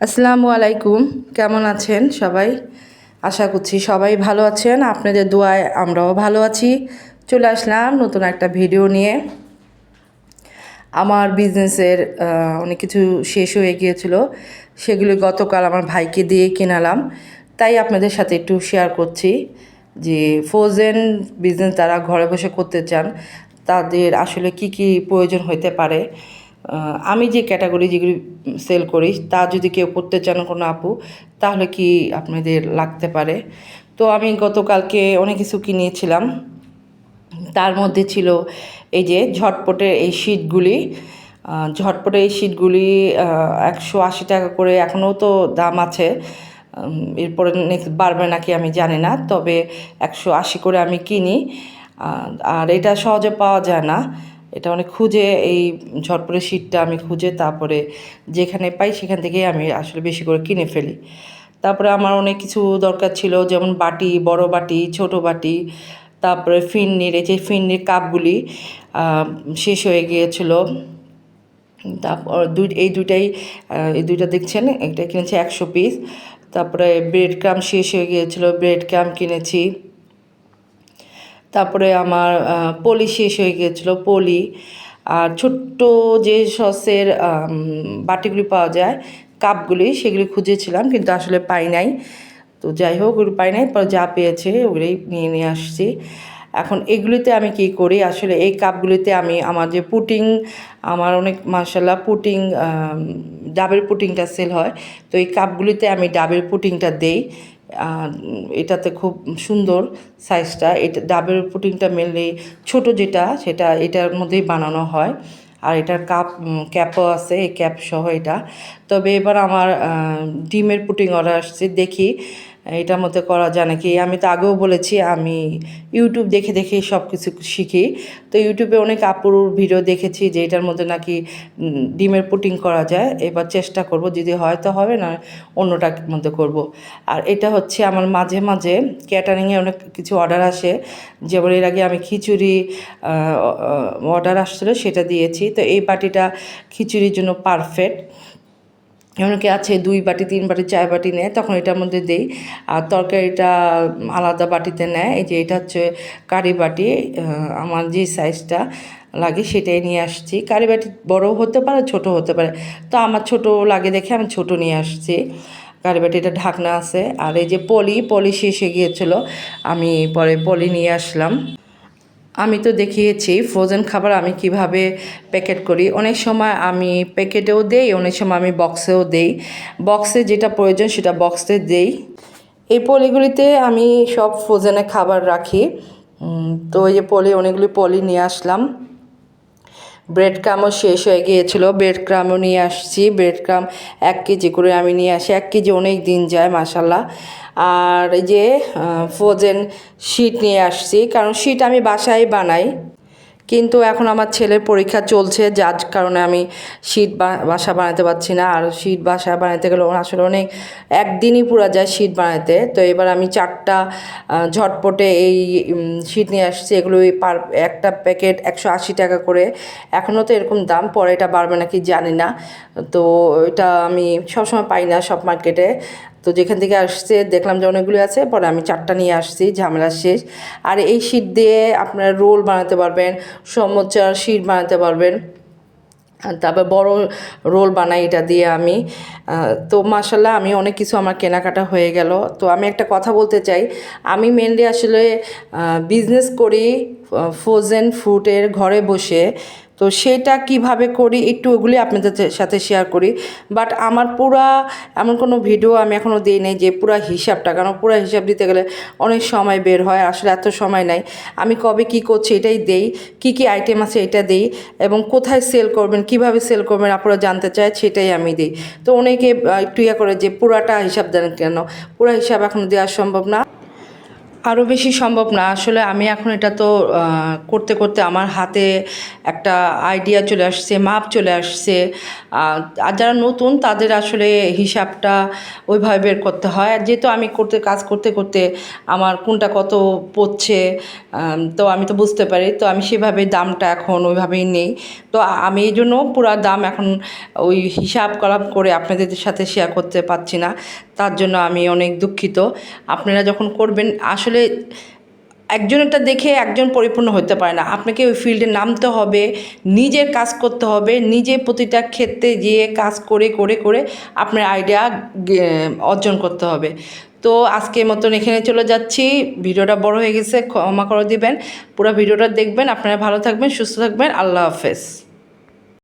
আসসালামু আলাইকুম। কেমন আছেন সবাই? আশা করছি সবাই ভালো আছেন। আপনাদের দোয়ায় আমরাও ভালো আছি। চলে আসলাম নতুন একটা ভিডিও নিয়ে। আমার বিজনেসের অনেক কিছু শেষ হয়ে গিয়েছিল, সেগুলি গতকাল আমার ভাইকে দিয়ে কিনালাম। তাই আপনাদের সাথে একটু শেয়ার করছি যে ফ্রোজেন বিজনেস যারা ঘরে বসে করতে চান তাদের আসলে কি কি প্রয়োজন হতে পারে। আমি যে ক্যাটাগরি যেগুলি সেল করি তা যদি কেউ করতে চান কোনো আপু, তাহলে কি আপনাদের লাগতে পারে। তো আমি গতকালকে অনেক কিছু কিনেছিলাম। তার মধ্যে ছিল এই যে ঝটপটের এই শীটগুলি। ঝটপটের এই শীটগুলি 180 টাকা করে, এখনও তো দাম আছে। এরপরে নেক্সট বাড়বে নাকি আমি জানি না, তবে 180 করে আমি কিনি। আর এটা সহজে পাওয়া যায় না, এটা অনেক খুঁজে, এই ঝটপটের শীটটা আমি খুঁজে তারপরে যেখানে পাই সেখান থেকেই আমি আসলে বেশি করে কিনে ফেলি। তারপরে আমার অনেক কিছু দরকার ছিল, যেমন বাটি, বড় বাটি, ছোট বাটি, তারপরে ফিরনির এই যে ফিরনির কাপগুলি শেষ হয়ে গিয়েছিল। তারপর এই দুইটা দেখছেন, এটা কিনেছি 100 পিস। তারপরে ব্রেড ক্রাম্ব শেষ হয়ে গিয়েছিলো, ব্রেড ক্রাম্ব কিনেছি। তারপরে আমার পলি শেষ হয়ে গিয়েছিলো, পলি। আর ছোট্ট যে সসের বাটিগুলি পাওয়া যায়, কাপগুলি, সেগুলি খুঁজেছিলাম কিন্তু আসলে পাই নাই। তো যাই হোক, ওগুলো পাই নাই, পরে যা পেয়েছে ওগুলোই নিয়ে আসছি। এখন এগুলিতে আমি কি করি, আসলে এই কাপগুলিতে আমি আমার যে পুটিং, আমার অনেক মাশাআল্লাহ পুটিং, ডাবের পুটিংটা সেল হয়। তো এই কাপগুলিতে আমি ডাবের পুটিংটা দেই। এটাতে খুব সুন্দর সাইজটা। এটা ডাবের পুটিংটা মেনলি ছোট যেটা, সেটা এটার মধ্যেই বানানো হয়। আর এটার ক্যাপও আছে, এই ক্যাপ সহ এটা। তবে এবার আমার ডিমের পুটিং অর্ডার আসছে, দেখি এটার মধ্যে করা যায় নাকি। আমি তো আগেও বলেছি আমি ইউটিউব দেখে দেখে সব কিছু শিখি। তো ইউটিউবে অনেক আপুর ভিডিও দেখেছি যে এটার মধ্যে নাকি ডিমের পুটিং করা যায়। এবার চেষ্টা করব, যদি হয় তো হবে, না অন্যটার মধ্যে করব। আর এটা হচ্ছে আমার মাঝে মাঝে ক্যাটারিংয়ে অনেক কিছু অর্ডার আসে, যেমন এর আগে আমি খিচুড়ি অর্ডার আসছিলো, সেটা দিয়েছি। তো এই বাটিটা খিচুড়ির জন্য পারফেক্ট। অনেকে আছে 2 বাটি 3 বাটি 4 বাটি নেয়, তখন এটার মধ্যে দেই। আর তরকারিটা আলাদা বাটিতে নেয়। এই যে এটা হচ্ছে কারি বাটি, আমার যে সাইজটা লাগে সেটাই নিয়ে আসছি। কারি বাটি বড়ও হতে পারে, ছোট হতে পারে। তো আমার ছোট লাগে দেখে আমি ছোট নিয়ে আসছি। কারি বাটিটা ঢাকনা আছে। আর এই যে পলি শেষে গিয়েছিলো, আমি পরে পলি নিয়ে আসলাম। আমি তো দেখিয়েছি ফ্রোজেন খাবার আমি কিভাবে প্যাকেট করি। অনেক সময় আমি প্যাকেটেও দেই, অনেক সময় আমি বক্সেও দেই। বক্সে যেটা প্রয়োজন সেটা বক্সে দেই। এই পলিগুলিতে আমি সব ফ্রোজেনের খাবার রাখি। তো এই যে অনেকগুলি পলি নিয়ে আসলাম। ব্রেড ক্রামও শেষ হয়ে গিয়েছিলো, ব্রেড ক্রামও নিয়ে আসছি। ব্রেড ক্রাম 1 কেজি করে আমি নিয়ে আসি, 1 কেজি অনেক দিন যায় মাশাল্লাহ। আর এই যে ফ্রোজেন শিট নিয়ে আসছি, কারণ শিট আমি বাসায় বানাই, কিন্তু এখন আমার ছেলের পরীক্ষা চলছে, যার কারণে আমি শীট বাসা বানাতে পারছি না। আর শীট বাসা বানাতে গেলে আসলে অনেক একদিনই পুরা যায় শীট বানাতে। তো এবার আমি 4টা ঝটপটে এই শীট নিয়ে আসছি। এগুলো একটা প্যাকেট 180 টাকা করে। এখনও তো এরকম দাম, পরে এটা বাড়বে নাকি জানি না। তো এটা আমি সবসময় পাই না সব মার্কেটে। তো যেখান থেকে আসছে দেখলাম যে অনেকগুলো আছে, পরে আমি 4টা নিয়ে আসছি, ঝামেলা শেষ। আর এই শীট দিয়ে আপনারা রোল বানাতে পারবেন, সমোচার শীট বানাতে পারবেন। তারপর বড় রোল বানাই এটা দিয়ে আমি। তো মাশাল্লাহ আমি অনেক কিছু আমার কেনাকাটা হয়ে গেল। তো আমি একটা কথা বলতে চাই, আমি মেনলি আসলে বিজনেস করি ফ্রোজেন ফ্রুটের ঘরে বসে। তো সেটা কিভাবে করি একটু ওগুলি আপনাদের সাথে শেয়ার করি। বাট আমার এমন কোনো ভিডিও আমি এখনও দিই নাই যে পুরা হিসাবটা, কারণ পুরা হিসাব দিতে গেলে অনেক সময় বের হয়, আসলে এত সময় নাই। আমি কবে কি করছি এটাই দেই, কি কি আইটেম আছে এটা দেই, এবং কোথায় সেল করবেন, কিভাবে সেল করবেন আপনারা জানতে চায়, সেটাই আমি দিই। তো অনেকে একটু করে যে পুরাটা হিসাব দেন কেন, পুরা হিসাব এখন দেওয়া সম্ভব না। আরও বেশি সম্ভব না আসলে। আমি এখন এটা তো করতে করতে আমার হাতে একটা আইডিয়া চলে আসছে, মাপ চলে আসছে। আর যারা নতুন তাদের আসলে হিসাবটা ওইভাবে বের করতে হয়। আর যেহেতু আমি কাজ করতে করতে আমার কোনটা কত পড়ছে, তো আমি তো বুঝতে পারি, তো আমি সেভাবে দামটা এখন ওইভাবেই নেই। তো আমি এই জন্য পুরা দাম এখন ওই হিসাব কলাপ করে আপনাদের সাথে শেয়ার করতে পারছি না, তার জন্য আমি অনেক দুঃখিত। আপনারা যখন করবেন আসলে একজনেরটা দেখে একজন পরিপূর্ণ হতে পারে না, আপনাকে ওই ফিল্ডে নামতে হবে, নিজের কাজ করতে হবে, নিজে প্রতিটা ক্ষেত্রে গিয়ে কাজ করে করে করে আপনার আইডিয়া অর্জন করতে হবে। তো আজকের মতন এখানে চলে যাচ্ছি, ভিডিওটা বড় হয়ে গেছে, ক্ষমা করে দিবেন। পুরো ভিডিওটা দেখবেন। আপনারা ভালো থাকবেন, সুস্থ থাকবেন। আল্লাহ হাফেজ।